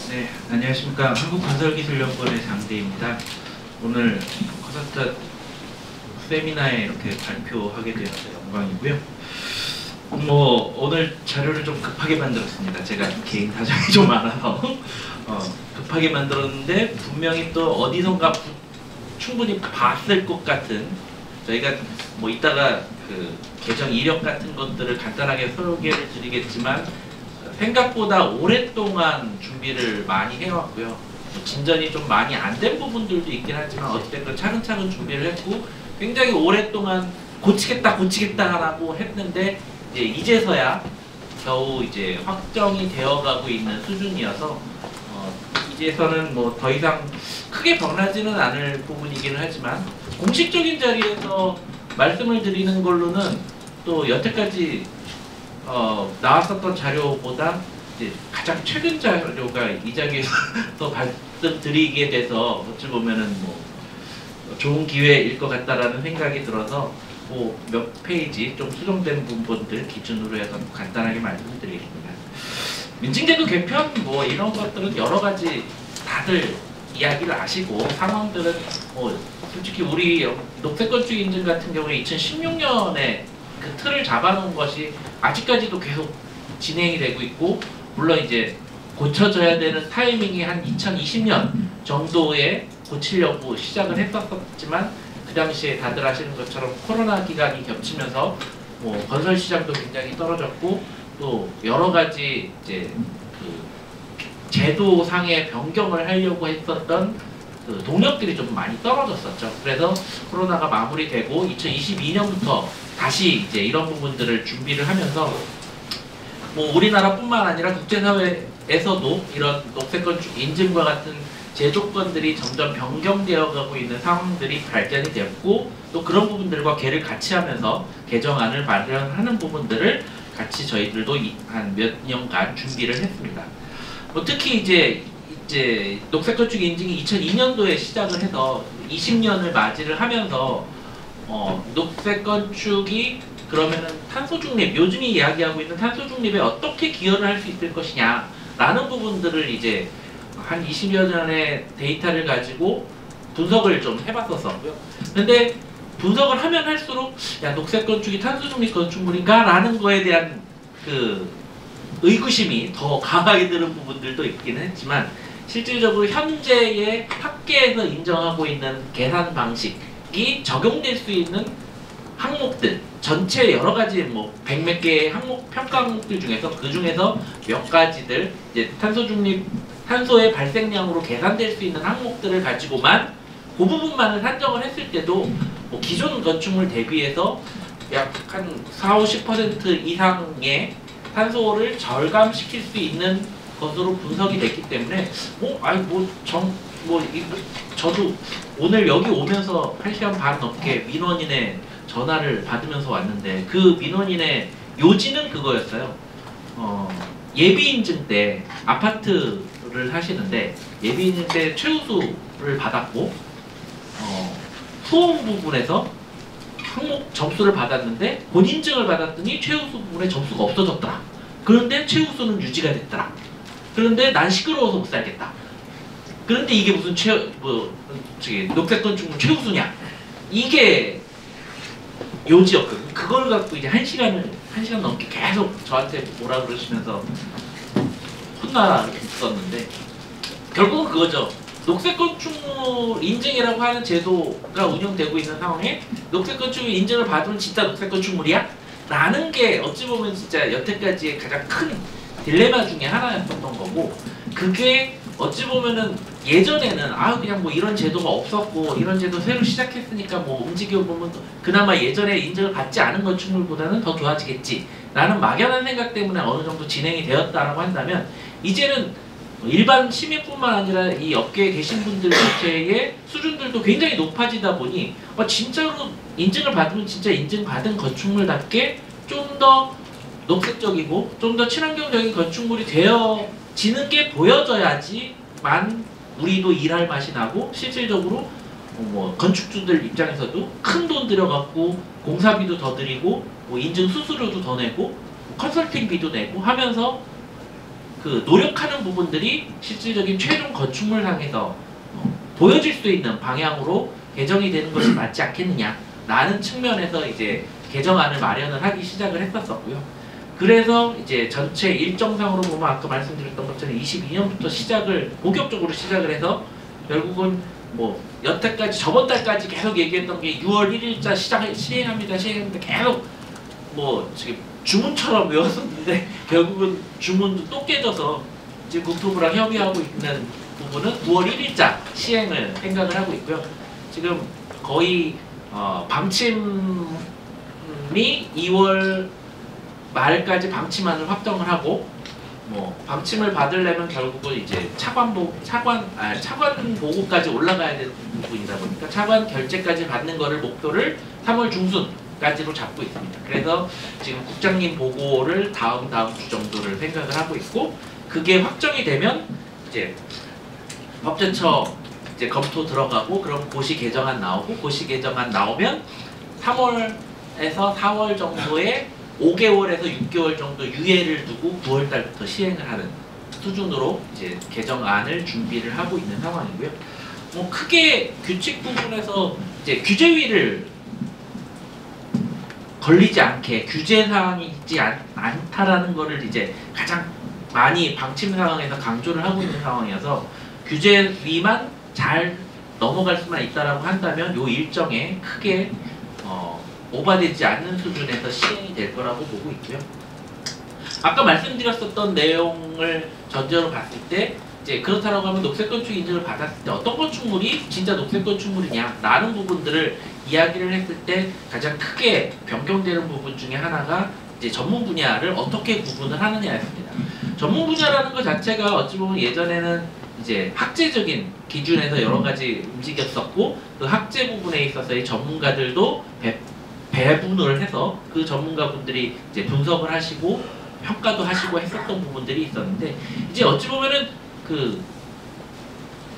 네, 안녕하십니까. 한국건설기술연구원의 장대입니다. 오늘 콘서트 세미나에 이렇게 발표하게 되어서 영광이고요. 오늘 자료를 좀 급하게 만들었습니다. 제가 개인 사정이 좀 많아서 급하게 만들었는데 분명히 또 어디선가 충분히 봤을 것 같은, 저희가 이따가 그 계정 이력 같은 것들을 간단하게 소개를 드리겠지만 생각보다 오랫동안 준비를 많이 해왔고요. 진전이 좀 많이 안 된 부분들도 있긴 하지만 어쨌든 차근차근 준비를 했고 굉장히 오랫동안 고치겠다 하라고 했는데 이제서야 겨우 이제 확정이 되어가고 있는 수준이어서 이제서는 더 이상 크게 변하지는 않을 부분이기는 하지만 공식적인 자리에서 말씀을 드리는 걸로는 또 여태까지 나왔었던 자료보다 이제 가장 최근 자료가 이 자리에서 말씀드리게 돼서 어찌 보면은 좋은 기회일 것 같다라는 생각이 들어서 몇 페이지 좀 수정된 부분들 기준으로 해서 간단하게 말씀드리겠습니다. 민증제도 개편 이런 것들은 여러 가지 다들 이야기를 아시고 상황들은 솔직히 우리 녹색건축 인증 같은 경우에 2016년에 그 틀을 잡아놓은 것이 아직까지도 계속 진행이 되고 있고, 물론 이제 고쳐져야 되는 타이밍이 한 2020년 정도에 고치려고 시작을 했었지만 그 당시에 다들 아시는 것처럼 코로나 기간이 겹치면서 건설 시장도 굉장히 떨어졌고 또 여러 가지 이제 그 제도상의 변경을 하려고 했었던 그 동력들이 좀 많이 떨어졌었죠. 그래서 코로나가 마무리되고 2022년부터 다시 이제 이런 부분들을 준비를 하면서 우리나라뿐만 아니라 국제사회에서도 이런 녹색건축 인증과 같은 제조건들이 점점 변경되어 가고 있는 상황들이 발견이 되었고 또 그런 부분들과 궤를 같이 하면서 개정안을 마련하는 부분들을 같이 저희들도 한 몇 년간 준비를 했습니다. 특히 이제 녹색건축 인증이 2002년도에 시작을 해서 20년을 맞이를 하면서 녹색건축이 그러면은 탄소 중립, 요즘이 이야기하고 있는 탄소 중립에 어떻게 기여를 할 수 있을 것이냐 라는 부분들을 이제 한 20여 년의 데이터를 가지고 분석을 좀 해봤었고요. 근데 분석을 하면 할수록 녹색건축이 탄소 중립 건축물인가 라는 거에 대한 그 의구심이 더 강하게 드는 부분들도 있기는 했지만 실질적으로 현재의 학계에서 인정하고 있는 계산 방식이 적용될 수 있는 항목들, 전체 여러 가지 백몇 개의 평가 항목들 중에서 그 중에서 몇 가지들 이제 탄소의 발생량으로 계산될 수 있는 항목들을 가지고만 그 부분만을 산정을 했을 때도 기존 건축물 대비해서 약 한 40~50% 이상의 탄소를 절감시킬 수 있는 것으로 분석이 됐기 때문에 저도 오늘 여기 오면서 1시간 반 넘게 민원인의 전화를 받으면서 왔는데 그 민원인의 요지는 그거였어요. 예비 인증 때 아파트를 하시는데 예비 인증 때 최우수를 받았고 소음 부분에서 항목 점수를 받았는데 본인증을 받았더니 최우수 부분에 점수가 없어졌더라. 그런데 최우수는 유지가 됐더라. 그런데 난 시끄러워서 못 살겠다. 그런데 이게 무슨 녹색건축물 최우수냐? 이게 요지였거든요. 그걸 갖고 이제 1시간 넘게 계속 저한테 뭐라 그러시면서 혼나셨었는데 결국은 그거죠. 녹색건축물 인증이라고 하는 제도가 운영되고 있는 상황에 녹색건축물 인증을 받으면 진짜 녹색건축물이야? 라는 게 어찌 보면 진짜 여태까지의 가장 큰 딜레마 중에 하나였던 거고, 그게 어찌 보면은 예전에는 그냥 이런 제도가 없었고 이런 제도 새로 시작했으니까 움직여보면 그나마 예전에 인증을 받지 않은 건축물보다는 더 좋아지겠지 라는 막연한 생각 때문에 어느 정도 진행이 되었다라고 한다면 이제는 일반 시민뿐만 아니라 이 업계에 계신 분들 자체의 수준들도 굉장히 높아지다 보니 진짜로 인증을 받으면 진짜 인증받은 건축물답게 좀 더 녹색적이고 좀 더 친환경적인 건축물이 되어지는 게 보여져야지만 우리도 일할 맛이 나고 실질적으로 건축주들 입장에서도 큰 돈 들여갖고 공사비도 더 들이고 인증 수수료도 더 내고 컨설팅비도 내고 하면서 그 노력하는 부분들이 실질적인 최종 건축물상에서 보여질 수 있는 방향으로 개정이 되는 것이 맞지 않겠느냐라는 측면에서 이제 개정안을 마련을 하기 시작을 했었고요. 그래서 이제 전체 일정상으로 보면 아까 말씀드렸던 것처럼 22년부터 본격적으로 시작을 해서 결국은 뭐 여태까지 저번 달까지 계속 얘기했던 게 6월 1일자 시행합니다 계속 뭐 지금 주문처럼 외웠었는데 결국은 주문도 또 깨져서 지금 국토부랑 협의하고 있는 부분은 9월 1일자 시행을 생각을 하고 있고요. 지금 거의 방침이 2월 말까지 방침안을 확정을 하고 뭐 방침을 받으려면 결국은 이제 차관 보고까지 올라가야 되는 부분이다 보니까 차관 결재까지 받는 거를 목표를 3월 중순까지로 잡고 있습니다. 그래서 지금 국장님 보고를 다음 주 정도를 생각을 하고 있고 그게 확정이 되면 이제 법제처 이제 검토 들어가고 그럼 고시 개정안 나오고 고시 개정안 나오면 3월에서 4월 정도에 5개월에서 6개월 정도 유예를 두고 9월 달부터 시행을 하는 수준으로 이제 개정안을 준비를 하고 있는 상황이고요. 뭐 크게 규칙 부분에서 이제 규제위를 걸리지 않게 규제 사항이 있지 않다라는 거를 이제 가장 많이 방침 상황에서 강조를 하고 있는 상황이어서 규제위만 잘 넘어갈 수만 있다라고 한다면 요 일정에 크게 오버되지 않는 수준에서 시행이 될 거라고 보고 있고요. 아까 말씀드렸었던 내용을 전제로 봤을 때 이제 그렇다라고 하면 녹색건축 인증을 받았을 때 어떤 건축물이 진짜 녹색건축물이냐라는 부분들을 이야기를 했을 때 가장 크게 변경되는 부분 중에 하나가 이제 전문 분야를 어떻게 구분을 하느냐였습니다. 전문 분야라는 것 자체가 어찌 보면 예전에는 이제 학제적인 기준에서 여러 가지 움직였었고 그 학제 부분에 있어서의 전문가들도 배분을 해서 그 전문가분들이 이제 분석을 하시고 평가도 하시고 했었던 부분들이 있었는데 이제 어찌 보면은 그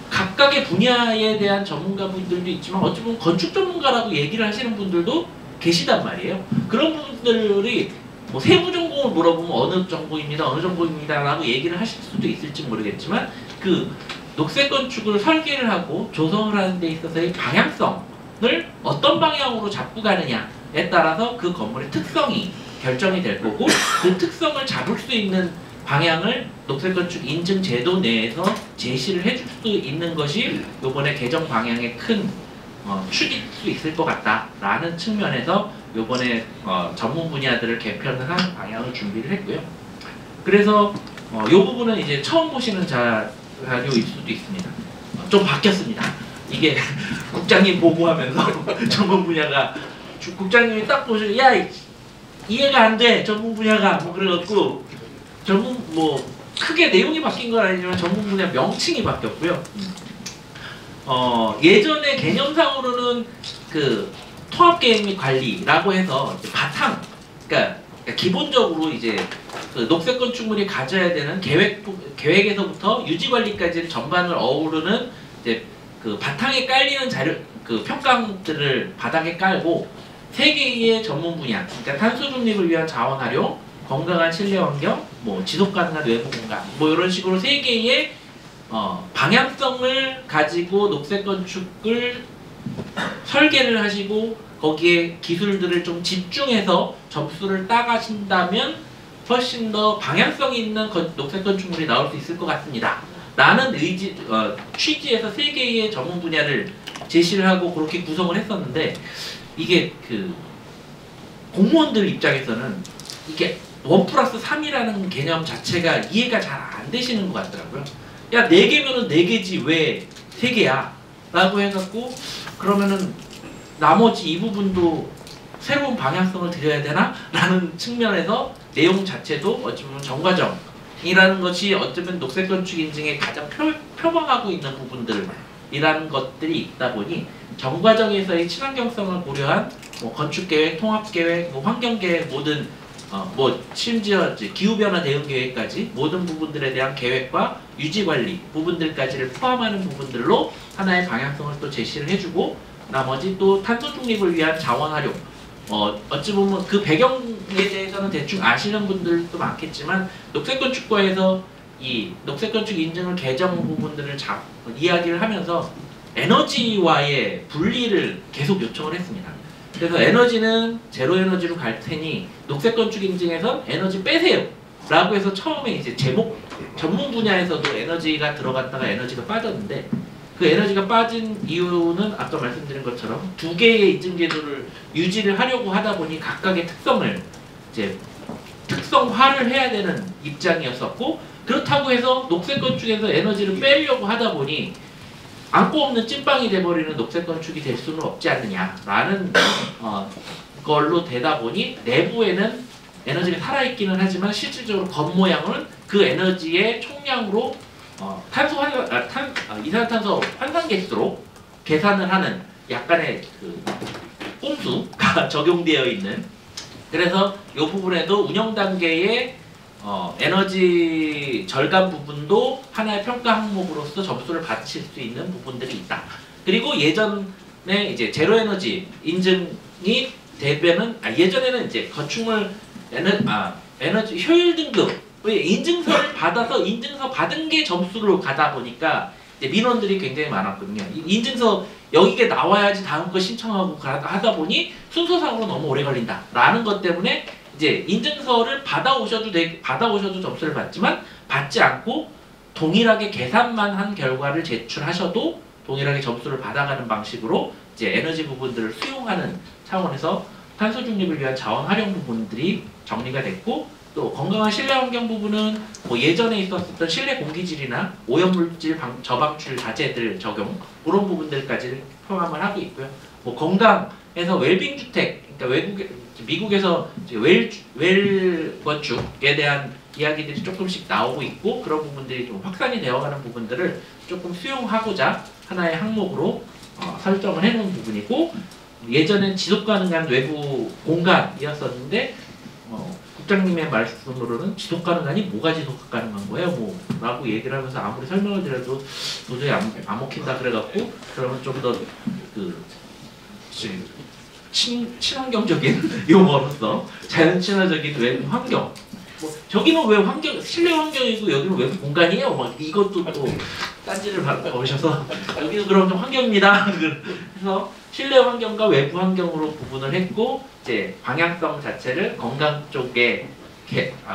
각각의 분야에 대한 전문가분들도 있지만 어찌 보면 건축 전문가라고 얘기를 하시는 분들도 계시단 말이에요. 그런 분들이 뭐 세부 전공을 물어보면 어느 전공입니다 라고 얘기를 하실 수도 있을지 모르겠지만 그 녹색 건축을 설계를 하고 조성을 하는 데 있어서의 방향성을 어떤 방향으로 잡고 가느냐에 따라서 그 건물의 특성이 결정이 될 거고 그 특성을 잡을 수 있는 방향을 녹색건축 인증 제도 내에서 제시를 해줄 수 있는 것이 이번에 개정 방향의 큰 축일 수 있을 것 같다라는 측면에서 이번에 전문 분야들을 개편을 하는 방향을 준비를 했고요. 그래서 이 부분은 이제 처음 보시는 자료일 수도 있습니다. 좀 바뀌었습니다. 이게 국장님 보고하면서 전문 분야가 국장님이 딱 보시고 야 이해가 안 돼 전문 분야가 뭐 그래갖고 전문 뭐 크게 내용이 바뀐 건 아니지만 전문 분야 명칭이 바뀌었고요. 예전에 개념상으로는 그 통합계획 및 관리라고 해서 이제 바탕, 그러니까 기본적으로 이제 그 녹색 건축물이 가져야 되는 계획에서부터 유지 관리까지 전반을 어우르는 이제 그 바탕에 깔리는 자료, 그 평가들을 바닥에 깔고 3개의 전문 분야, 그러니까 탄소 중립을 위한 자원 활용, 건강한 실내 환경, 뭐 지속 가능한 외부 공간, 뭐 이런 식으로 3개의 방향성을 가지고 녹색 건축을 설계를 하시고 거기에 기술들을 좀 집중해서 점수를 따가신다면 훨씬 더 방향성이 있는 녹색 건축물이 나올 수 있을 것 같습니다. 라는 취지에서 3개의 전문 분야를 제시를 하고 그렇게 구성을 했었는데 이게 그 공무원들 입장에서는 이게 1+3이라는 개념 자체가 이해가 잘 안 되시는 것 같더라고요. 야 4개면은 4개지 왜 3개야? 라고 해갖고 그러면은 나머지 이 부분도 새로운 방향성을 드려야 되나? 라는 측면에서 내용 자체도 어찌 보면 정과정이라는 것이 어쩌면 녹색건축 인증에 가장 표방하고 있는 부분들이라는 것들이 있다 보니 정과정에서의 친환경성을 고려한 뭐 건축계획, 통합계획, 뭐 환경계획 모든 뭐 심지어 기후변화 대응계획까지 모든 부분들에 대한 계획과 유지관리 부분들까지를 포함하는 부분들로 하나의 방향성을 또 제시를 해주고 나머지 또 탄소 중립을 위한 자원 활용 어찌 보면 그 배경에 대해서는 대충 아시는 분들도 많겠지만 녹색건축과에서 이 녹색 건축 인증을 개정 부분들을 이야기를 하면서 에너지와의 분리를 계속 요청을 했습니다. 그래서 에너지는 제로 에너지로 갈 테니 녹색 건축 인증에서 에너지 빼세요 라고 해서 처음에 이제 제목 전문 분야에서도 에너지가 들어갔다가 에너지가 빠졌는데, 그 에너지가 빠진 이유는 아까 말씀드린 것처럼 두 개의 인증 제도를 유지를 하려고 하다 보니 각각의 특성을 이제 특성화를 해야 되는 입장이었었고, 그렇다고 해서 녹색 건축에서 에너지를 빼려고 하다 보니 안고 없는 찐빵이 돼버리는 녹색 건축이 될 수는 없지 않느냐라는 걸로 되다 보니 내부에는 에너지가 살아있기는 하지만 실질적으로 겉모양은 그 에너지의 총량으로 이산화탄소 환산계수로 계산을 하는 약간의 그 꼼수가 적용되어 있는, 그래서 이 부분에도 운영 단계의 에너지 절감 부분도 하나의 평가 항목으로서 점수를 받칠 수 있는 부분들이 있다. 그리고 예전에 이제 제로 에너지 인증이 되면은 예전에는 이제 건축물 에너지 효율 등급 인증서를 받아서 인증서 받은 게 점수로 가다 보니까 이제 민원들이 굉장히 많았거든요. 인증서 여기에 나와야지 다음 거 신청하고 하다 보니 순서상으로 너무 오래 걸린다라는 것 때문에 이제 인증서를 받아오셔도 점수를 받지만 받지 않고 동일하게 계산만 한 결과를 제출하셔도 동일하게 점수를 받아가는 방식으로 이제 에너지 부분들을 수용하는 차원에서 탄소 중립을 위한 자원 활용 부분들이 정리가 됐고, 또 건강한 실내 환경 부분은 뭐 예전에 있었던 실내 공기질이나 오염물질 저방출 자재들 적용 그런 부분들까지 포함을 하고 있고요. 뭐 건강에서 웰빙 주택, 그러니까 미국에서 웰 건축에 대한 이야기들이 조금씩 나오고 있고, 그런 부분들이 좀 확산이 되어가는 부분들을 조금 수용하고자 하나의 항목으로 설정을 해놓은 부분이고, 예전엔 지속 가능한 외부 공간이었었는데 국장님의 말씀으로는 지속 가능하니 뭐가 지속 가능한 거예요? 뭐 라고 얘기를 하면서 아무리 설명을 드려도 도저히 안 먹힌다 그래갖고, 그러면 좀 더 그 친환경적인 용어로서 자연 친화적인 외부 환경, 뭐 저기는 왜 실내 환경이고 여기는 외부 공간이에요? 막 이것도 또 딴지를 받으셔서 여기는 그럼 좀 환경입니다. 그래서 실내 환경과 외부 환경으로 구분을 했고, 이제 방향성 자체를 건강 쪽에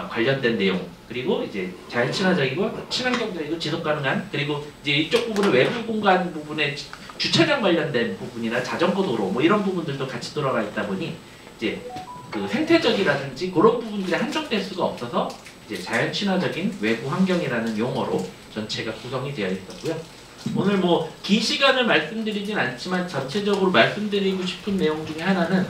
관련된 내용, 그리고 이제 자연 친화적이고 친환경적이고 지속 가능한, 그리고 이제 이쪽 부분은 외부 공간 부분에 주차장 관련된 부분이나 자전거 도로 뭐 이런 부분들도 같이 들어가 있다 보니 이제 그 생태적이라든지 그런 부분들이 한정될 수가 없어서 이제 자연 친화적인 외부 환경이라는 용어로 전체가 구성이 되어 있었고요. 오늘 뭐 긴 시간을 말씀드리진 않지만 전체적으로 말씀드리고 싶은 내용 중에 하나는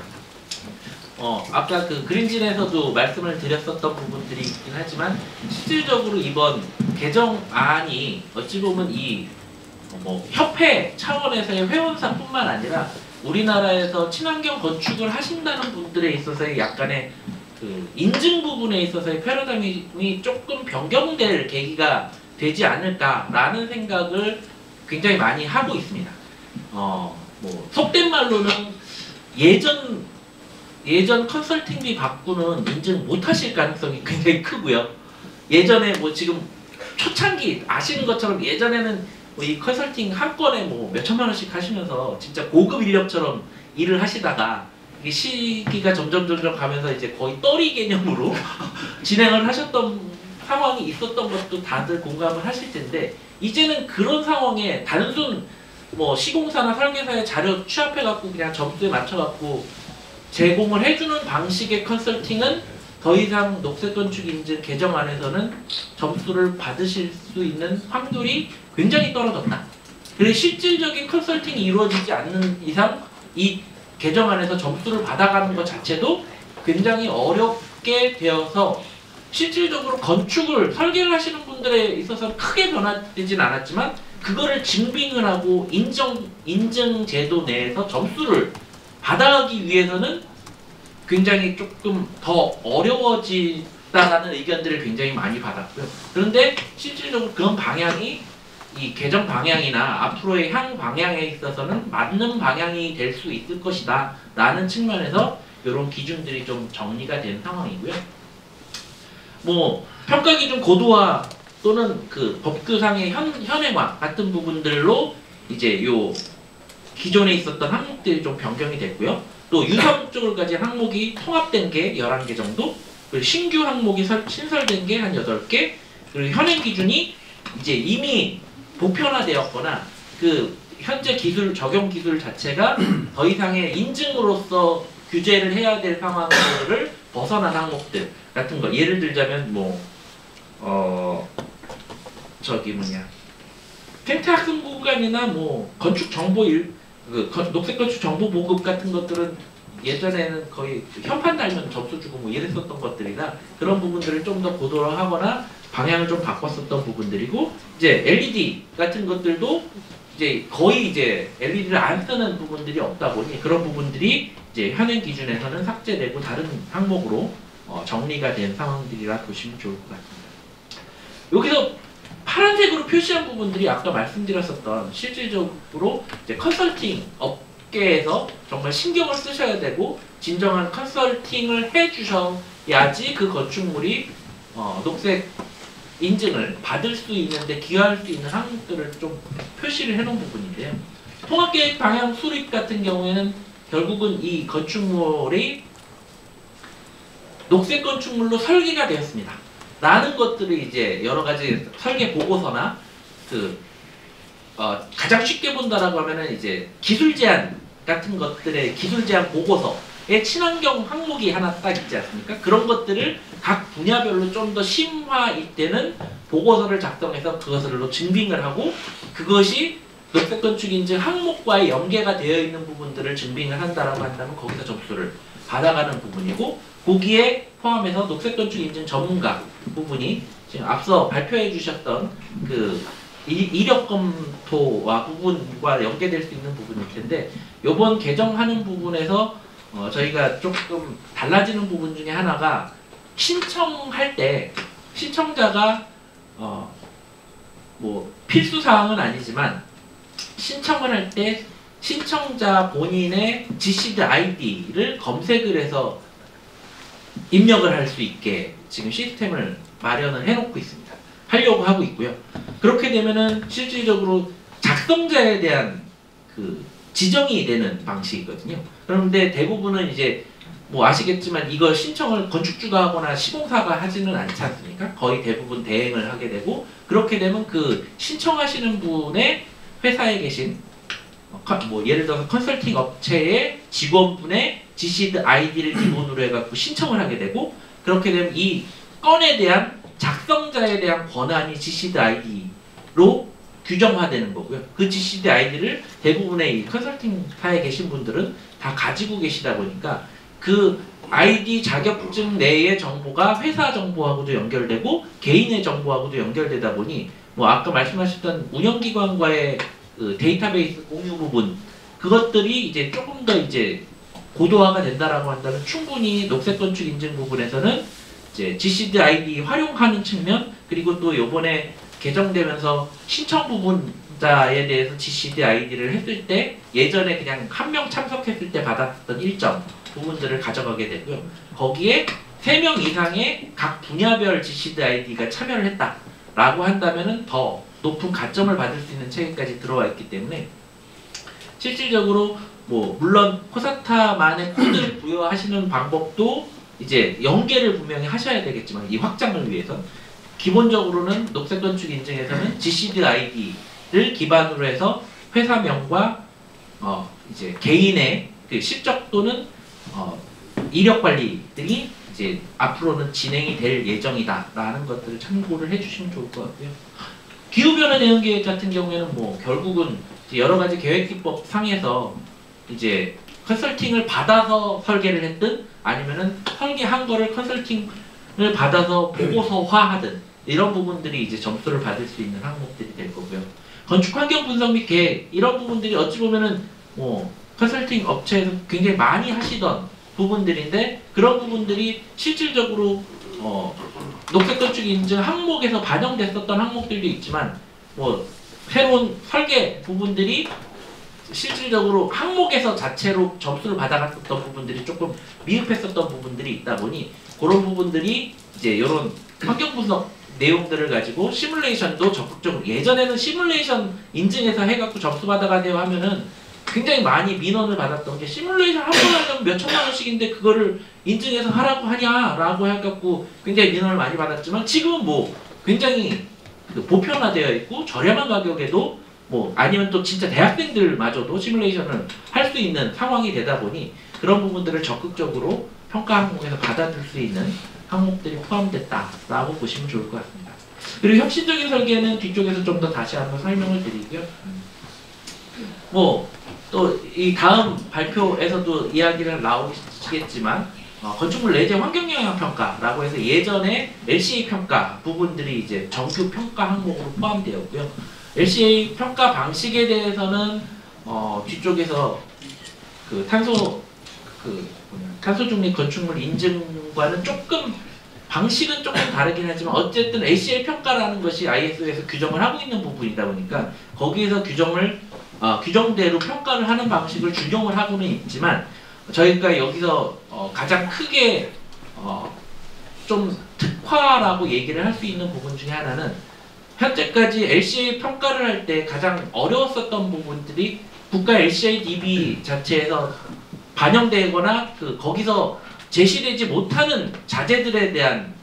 아까 그 그린진에서도 말씀을 드렸었던 부분들이 있긴 하지만, 실질적으로 이번 개정안이 어찌 보면 이 뭐 협회 차원에서의 회원사뿐만 아니라 우리나라에서 친환경 건축을 하신다는 분들에 있어서의 약간의 그 인증 부분에 있어서의 패러다임이 조금 변경될 계기가 되지 않을까라는 생각을 굉장히 많이 하고 있습니다. 뭐 속된 말로는 예전 컨설팅비 받고는 인증 못 하실 가능성이 굉장히 크고요. 예전에 뭐 지금 초창기 아시는 것처럼 예전에는 뭐 이 컨설팅 한 건에 뭐 몇천만 원씩 하시면서 진짜 고급 인력처럼 일을 하시다가 이게 시기가 점점 가면서 이제 거의 떨이 개념으로 진행을 하셨던 상황이 있었던 것도 다들 공감을 하실 텐데, 이제는 그런 상황에 단순 뭐 시공사나 설계사의 자료 취합해갖고 그냥 점수에 맞춰갖고 제공을 해주는 방식의 컨설팅은 더 이상 녹색건축 인증 개정안에서는 점수를 받으실 수 있는 확률이 굉장히 떨어졌다. 그래서 실질적인 컨설팅이 이루어지지 않는 이상 이 개정안에서 점수를 받아가는 것 자체도 굉장히 어렵게 되어서 실질적으로 건축을 설계를 하시는 분들에 있어서 크게 변화되진 않았지만, 그거를 증빙을 하고 인증 제도 내에서 점수를 받아가기 위해서는 굉장히 조금 더 어려워지다라는 의견들을 굉장히 많이 받았고요. 그런데 실질적으로 그런 방향이 이 개정 방향이나 앞으로의 향 방향에 있어서는 맞는 방향이 될 수 있을 것이다 라는 측면에서 이런 기준들이 좀 정리가 된 상황이고요. 뭐 평가 기준 고도화 또는 그 법규상의 현행화 같은 부분들로 이제 요 기존에 있었던 항목들이 좀 변경이 됐고요. 또 유사 목적을 가진 항목이 통합된 게 11개 정도, 그리고 신규 항목이 신설된 게 한 8개, 그리고 현행 기준이 이제 이미 보편화되었거나 그 현재 기술 적용 기술 자체가 더 이상의 인증으로서 규제를 해야 될 상황들을 벗어난 항목들 같은 거. 예를 들자면 생태 학습 구간이나 뭐 건축 정보 녹색 건축 정보 보급 같은 것들은 예전에는 거의 현판 달면 점수 주고 뭐 이랬었던 것들이나 그런 부분들을 좀 더 고도화하거나 방향을 좀 바꿨었던 부분들이고, 이제 LED 같은 것들도 이제 거의 이제 LED를 안 쓰는 부분들이 없다 보니 그런 부분들이 이제 현행 기준에서는 삭제되고 다른 항목으로 정리가 된 상황들이라 보시면 좋을 것 같습니다. 여기서 파란색으로 표시한 부분들이 아까 말씀드렸었던 실질적으로 이제 컨설팅 업계에서 정말 신경을 쓰셔야 되고 진정한 컨설팅을 해주셔야지 그 건축물이 녹색 인증을 받을 수 있는데 기여할 수 있는 항목들을 좀 표시를 해놓은 부분인데요. 통합계획 방향 수립 같은 경우에는 결국은 이 건축물이 녹색 건축물로 설계가 되었습니다 라는 것들을 이제 여러 가지 설계 보고서나 가장 쉽게 본다라고 하면은 이제 기술 제안 같은 것들의 기술 제안 보고서에 친환경 항목이 하나 딱 있지 않습니까? 그런 것들을 각 분야별로 좀 더 심화되는 보고서를 작성해서 그것으로 증빙을 하고, 그것이 녹색 건축 인증 항목과의 연계가 되어 있는 부분들을 증빙을 한다라고 한다면 거기서 점수를 받아가는 부분이고, 거기에 포함해서 녹색 건축 인증 전문가 부분이 지금 앞서 발표해 주셨던 그 이력 검토와 부분과 연계될 수 있는 부분일 텐데, 이번 개정하는 부분에서 저희가 조금 달라지는 부분 중에 하나가 신청할 때 신청자가 뭐 필수 사항은 아니지만 신청을 할 때 신청자 본인의 GCD ID를 검색을 해서 입력을 할 수 있게 지금 시스템을 마련을 해놓고 있습니다. 하려고 하고 있고요. 그렇게 되면은 실질적으로 작성자에 대한 그 지정이 되는 방식이거든요. 그런데 대부분은 이제 뭐 아시겠지만 이걸 신청을 건축주가 하거나 시공사가 하지는 않지 않습니까? 거의 대부분 대행을 하게 되고, 그렇게 되면 그 신청하시는 분의 회사에 계신 뭐 예를 들어서 컨설팅 업체의 직원분의 GCD ID를 기본으로 해갖고 신청을 하게 되고, 그렇게 되면 이 건에 대한 작성자에 대한 권한이 GCD ID로 규정화되는 거고요. 그 GCD ID를 대부분의 이 컨설팅사에 계신 분들은 다 가지고 계시다 보니까 그 ID 자격증 내의 정보가 회사 정보하고도 연결되고 개인의 정보하고도 연결되다 보니 뭐 아까 말씀하셨던 운영기관과의 그 데이터베이스 공유 부분, 그것들이 이제 조금 더 이제 고도화가 된다라고 한다면 충분히 녹색 건축 인증 부분에서는 이제 GCD ID 활용하는 측면, 그리고 또 요번에 개정되면서 신청 부분자에 대해서 GCD ID를 했을 때 예전에 그냥 한 명 참석했을 때 받았던 일정 부분들을 가져가게 되고요. 거기에 3명 이상의 각 분야별 GCD ID가 참여를 했다라고 한다면은 더 높은 가점을 받을 수 있는 체계까지 들어와 있기 때문에 실질적으로 뭐 물론 코사타만의 코드를 부여하시는 방법도 이제 연계를 분명히 하셔야 되겠지만 이 확장을 위해서 기본적으로는 녹색 건축 인증에서는 GCD ID를 기반으로 해서 회사명과 이제 개인의 그 실적 또는 이력 관리들이 이제 앞으로는 진행이 될 예정이다라는 것들을 참고를 해주시면 좋을 것 같고요. 기후변화 대응 계획 같은 경우에는 뭐 결국은 여러 가지 계획기법 상에서 이제 컨설팅을 받아서 설계를 했든 아니면은 설계한 거를 컨설팅을 받아서 보고서화하든 이런 부분들이 이제 점수를 받을 수 있는 항목들이 될 거고요. 건축 환경 분석 및 계획 이런 부분들이 어찌 보면은 뭐 컨설팅 업체에서 굉장히 많이 하시던 부분들인데 그런 부분들이 실질적으로 녹색 건축 인증 항목에서 반영됐었던 항목들도 있지만 뭐 새로운 설계 부분들이 실질적으로 항목에서 자체로 점수를 받아갔었던 부분들이 조금 미흡했었던 부분들이 있다 보니 그런 부분들이 이제 이런 환경 분석 내용들을 가지고 시뮬레이션도 적극적으로, 예전에는 시뮬레이션 인증해서 해갖고 점수 받아가세요 하면은 굉장히 많이 민원을 받았던 게, 시뮬레이션 한 번 하려면 몇 천만 원씩인데 그거를 인증해서 하라고 하냐라고 해갖고 굉장히 민원을 많이 받았지만, 지금은 뭐 굉장히 보편화되어 있고 저렴한 가격에도 뭐 아니면 또 진짜 대학생들마저도 시뮬레이션을 할 수 있는 상황이 되다 보니 그런 부분들을 적극적으로 평가 항목에서 받아들일 수 있는 항목들이 포함됐다라고 보시면 좋을 것 같습니다. 그리고 혁신적인 설계는 뒤쪽에서 좀 더 다시 한번 설명을 드리고요. 뭐 또 이 다음 발표에서도 이야기를 나오시겠지만, 건축물 내재 환경영향 평가라고 해서 예전에 LCA 평가 부분들이 이제 정규 평가 항목으로 포함되었고요. LCA 평가 방식에 대해서는 뒤쪽에서 그 탄소 중립 건축물 인증과는 조금 방식은 조금 다르긴 하지만, 어쨌든 LCA 평가라는 것이 ISO에서 규정을 하고 있는 부분이다 보니까 거기에서 규정대로 평가를 하는 방식을 준용을 하고는 있지만, 저희가 여기서 가장 크게 좀 특화라고 얘기를 할 수 있는 부분 중에 하나는, 현재까지 LCA 평가를 할 때 가장 어려웠었던 부분들이 국가 LCA DB 자체에서 반영되거나 거기서 제시되지 못하는 자재들에 대한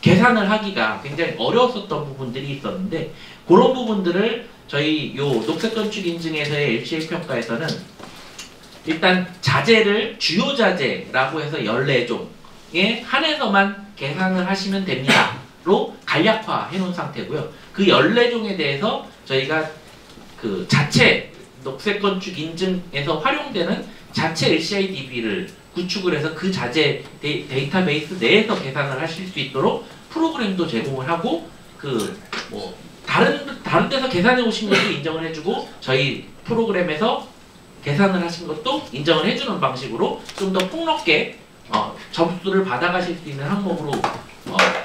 계산을 하기가 굉장히 어려웠었던 부분들이 있었는데, 그런 부분들을 저희 요 녹색 건축 인증에서의 LCA 평가에서는 일단 자재를 주요 자재라고 해서 14종에 한해서만 계산을 하시면 됩니다로 간략화 해놓은 상태고요. 그 14종에 대해서 저희가 그 자체 녹색 건축 인증에서 활용되는 자체 LCI DB를 구축을 해서 그 자재 데이터베이스 내에서 계산을 하실 수 있도록 프로그램도 제공을 하고, 다른 데서 계산해 오신 것도 인정을 해주고, 저희 프로그램에서 계산을 하신 것도 인정을 해주는 방식으로 좀 더 폭넓게 점수를 받아가실 수 있는 항목으로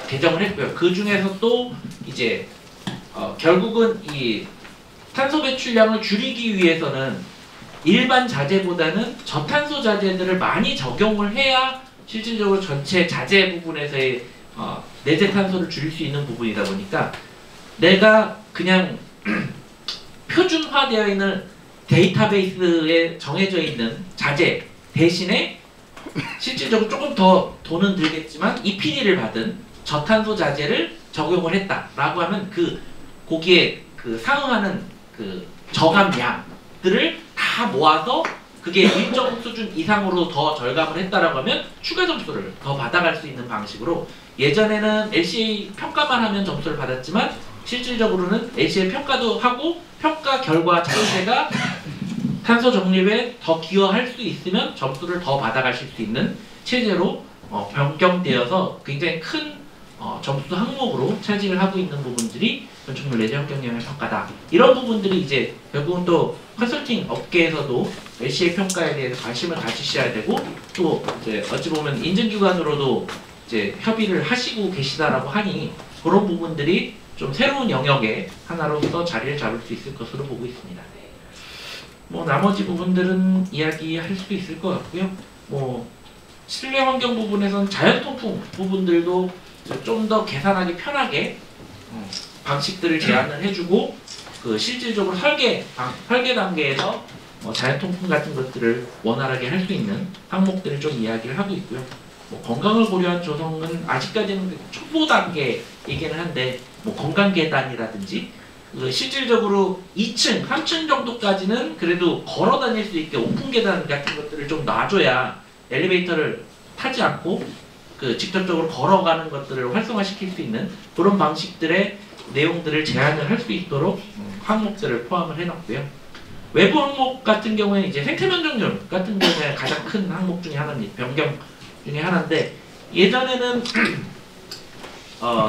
개정을 했고요. 그 중에서 또 이제 결국은 이 탄소 배출량을 줄이기 위해서는 일반 자재보다는 저탄소 자재들을 많이 적용을 해야 실질적으로 전체 자재 부분에서의 내재 탄소를 줄일 수 있는 부분이다 보니까, 내가 그냥 표준화되어 있는 데이터베이스에 정해져 있는 자재 대신에 실질적으로 조금 더 돈은 들겠지만 EPD를 받은 저탄소 자재를 적용을 했다라고 하면, 거기에 상응하는 저감량들을 다 모아서 그게 일정 수준 이상으로 더 절감을 했다라고 하면 추가 점수를 더 받아갈 수 있는 방식으로, 예전에는 LCA 평가만 하면 점수를 받았지만 실질적으로는 LCA 평가도 하고 평가 결과 자체가 탄소 정립에 더 기여할 수 있으면 점수를 더 받아가실 수 있는 체제로 변경되어서 굉장히 큰 점수 항목으로 차지를 하고 있는 부분들이 건축물 내재 환경영향 평가다. 이런 부분들이 이제 결국은 또 컨설팅 업계에서도 LCA 평가에 대해서 관심을 가지셔야 되고, 또 이제 어찌 보면 인증기관으로도 이제 협의를 하시고 계시다라고 하니, 그런 부분들이 좀 새로운 영역의 하나로서 자리를 잡을 수 있을 것으로 보고 있습니다. 뭐 나머지 부분들은 이야기할 수도 있을 것 같고요. 뭐 실내 환경 부분에서는 자연 통풍 부분들도 좀 더 계산하기 편하게 방식들을 제안을 해주고, 실질적으로 설계 단계에서 자연 통풍 같은 것들을 원활하게 할 수 있는 항목들을 좀 이야기를 하고 있고요. 뭐 건강을 고려한 조성은 아직까지는 초보 단계이기는 한데, 뭐 건강 계단이라든지 실질적으로 2층, 3층 정도까지는 그래도 걸어 다닐 수 있게 오픈 계단 같은 것들을 좀 놔줘야 엘리베이터를 타지 않고 직접적으로 걸어가는 것들을 활성화시킬 수 있는 그런 방식들의 내용들을 제안을 할 수 있도록 항목들을 포함을 해놨고요. 외부 항목 같은 경우에 이제 생태 면적률 같은 경우에 가장 큰 항목 중에 하나입니다. 변경 중에 하나인데, 예전에는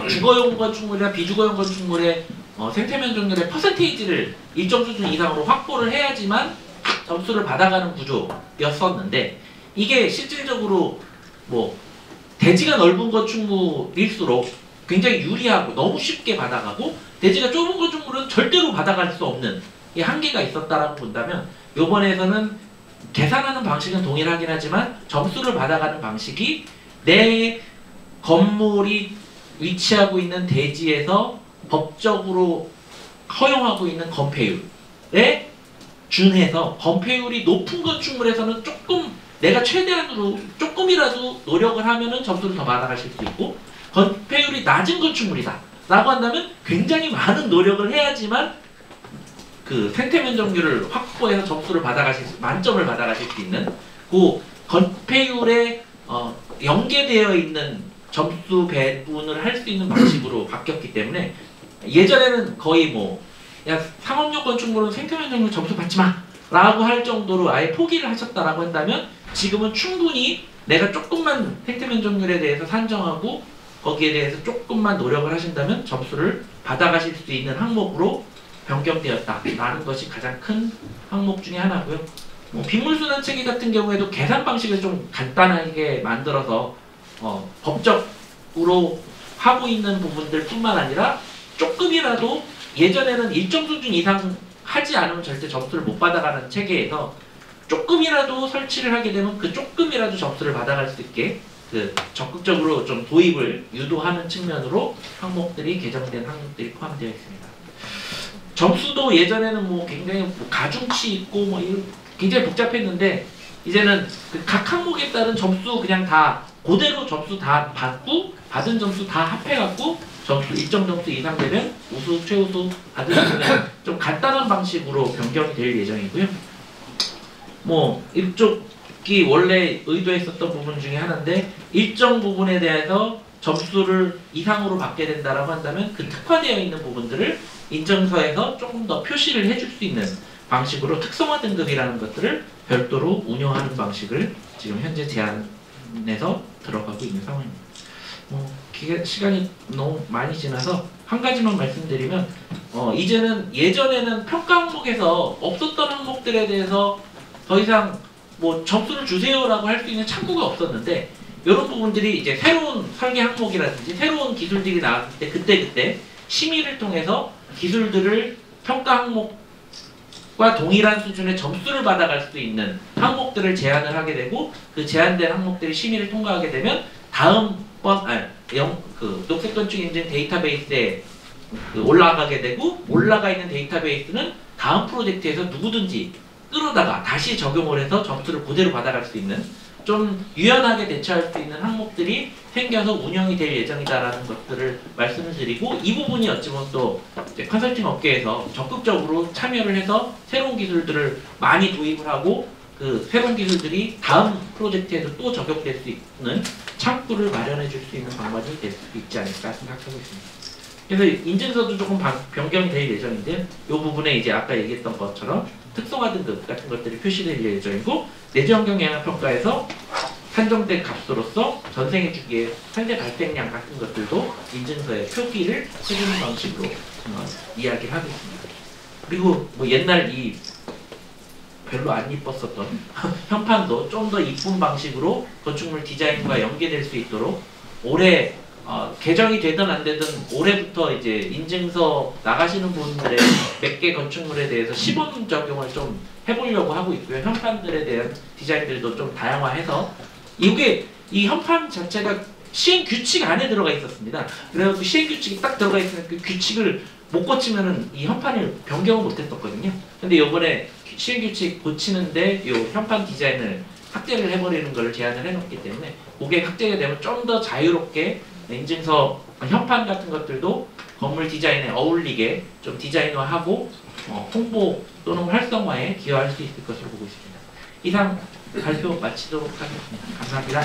주거용 건축물이나 비주거용 건축물의 생태 면적률의 퍼센테이지를 일정 수준 이상으로 확보를 해야지만 점수를 받아가는 구조였었는데, 이게 실질적으로 뭐 대지가 넓은 건축물일수록 굉장히 유리하고 너무 쉽게 받아가고, 대지가 좁은 건축물은 절대로 받아갈 수 없는 이 한계가 있었다라고 본다면, 이번에서는 계산하는 방식은 동일하긴 하지만 점수를 받아가는 방식이 내 건물이 위치하고 있는 대지에서 법적으로 허용하고 있는 건폐율에 준해서 건폐율이 높은 건축물에서는 조금 내가 최대한으로 조금이라도 노력을 하면은 점수를 더 받아가실 수 있고, 건폐율이 낮은 건축물이다 라고 한다면 굉장히 많은 노력을 해야지만 그 생태 면적률을 확보해서 점수를 만점을 받아가실 수 있는 그 건폐율에 연계되어 있는 점수 배분을 할 수 있는 방식으로 바뀌었기 때문에, 예전에는 거의 뭐 야 상업용 건축물은 생태 면적률 점수 받지 마 라고 할 정도로 아예 포기를 하셨다라고 한다면, 지금은 충분히 내가 조금만 생태 면적률에 대해서 산정하고 거기에 대해서 조금만 노력을 하신다면 점수를 받아가실 수 있는 항목으로 변경되었다라는 것이 가장 큰 항목 중에 하나고요. 뭐 빗물순환체계 같은 경우에도 계산 방식을 좀 간단하게 만들어서 법적으로 하고 있는 부분들 뿐만 아니라 조금이라도, 예전에는 일정 수준 이상 하지 않으면 절대 점수를 못 받아가는 체계에서 조금이라도 설치를 하게 되면 그 조금이라도 점수를 받아갈 수 있게 그 적극적으로 좀 도입을 유도하는 측면으로 항목들이 개정된 항목들이 포함되어 있습니다. 점수도 예전에는 뭐 굉장히 뭐 가중치 있고 뭐 굉장히 복잡했는데, 이제는 그 각 항목에 따른 점수 그냥 다 그대로 점수 다 받고, 받은 점수 다 합해갖고 점수 일정 점수 이상 되면 우수, 최우수 받으시면 좀 간단한 방식으로 변경이 될 예정이고요. 뭐 이쪽이 원래 의도했었던 부분 중에 하나인데, 일정 부분에 대해서 점수를 이상으로 받게 된다라고 한다면 그 특화되어 있는 부분들을 인증서에서 조금 더 표시를 해줄 수 있는 방식으로 특성화 등급이라는 것들을 별도로 운영하는 방식을 지금 현재 제안에서 들어가고 있는 상황입니다. 시간이 너무 많이 지나서 한 가지만 말씀드리면, 이제는 예전에는 평가 항목에서 없었던 항목들에 대해서 더 이상 뭐 점수를 주세요라고 할 수 있는 창구가 없었는데, 이런 부분들이 이제 새로운 설계 항목이라든지 새로운 기술들이 나왔을 때 그때그때 심의를 통해서 기술들을 평가 항목과 동일한 수준의 점수를 받아갈 수 있는 항목들을 제안을 하게 되고, 그 제안된 항목들이 심의를 통과하게 되면 그 녹색 건축 인증 데이터베이스에 올라가게 되고, 올라가 있는 데이터베이스는 다음 프로젝트에서 누구든지 끌어다가 다시 적용을 해서 점수를 그대로 받아갈 수 있는, 좀 유연하게 대처할 수 있는 항목들이 생겨서 운영이 될 예정이다라는 것들을 말씀을 드리고, 이 부분이 어찌 보면 또 컨설팅 업계에서 적극적으로 참여를 해서 새로운 기술들을 많이 도입을 하고, 그 새로운 기술들이 다음 프로젝트에도 또 적용될 수 있는 창구를 마련해 줄 수 있는 방법이 될 수 있지 않을까 생각하고 있습니다. 그래서 인증서도 조금 변경이 될 예정인데, 이 부분에 이제 아까 얘기했던 것처럼 특성화 등급 같은 것들이 표시될 예정이고, 내주환경 영향 평가에서 산정된 값으로서 전생해 주기에 현재 발생량 같은 것들도 인증서에 표기를 해주는 방식으로 이야기를 하고 있습니다. 그리고 뭐 옛날 이 별로 안 이뻤었던 현판도 좀 더 이쁜 방식으로 건축물 디자인과 연계될 수 있도록, 올해 개정이 되든 안 되든 올해부터 이제 인증서 나가시는 분들의 몇 개 건축물에 대해서 시범 적용을 좀 해보려고 하고 있고요. 현판들에 대한 디자인들도 좀 다양화해서, 이게 이 현판 자체가 시행 규칙 안에 들어가 있었습니다. 그래서 시행 규칙이 딱 들어가 있으면 그 규칙을 못 고치면은 이 현판을 변경을 못 했었거든요. 근데 이번에 시행 규칙 고치는데 이 현판 디자인을 삭제를 해버리는 걸 제안을 해놓기 때문에, 그게 삭제가 되면 좀 더 자유롭게 인증서 현판 같은 것들도 건물 디자인에 어울리게 좀 디자인화하고 홍보 또는 활성화에 기여할 수 있을 것으로 보고 있습니다. 이상 발표 마치도록 하겠습니다. 감사합니다.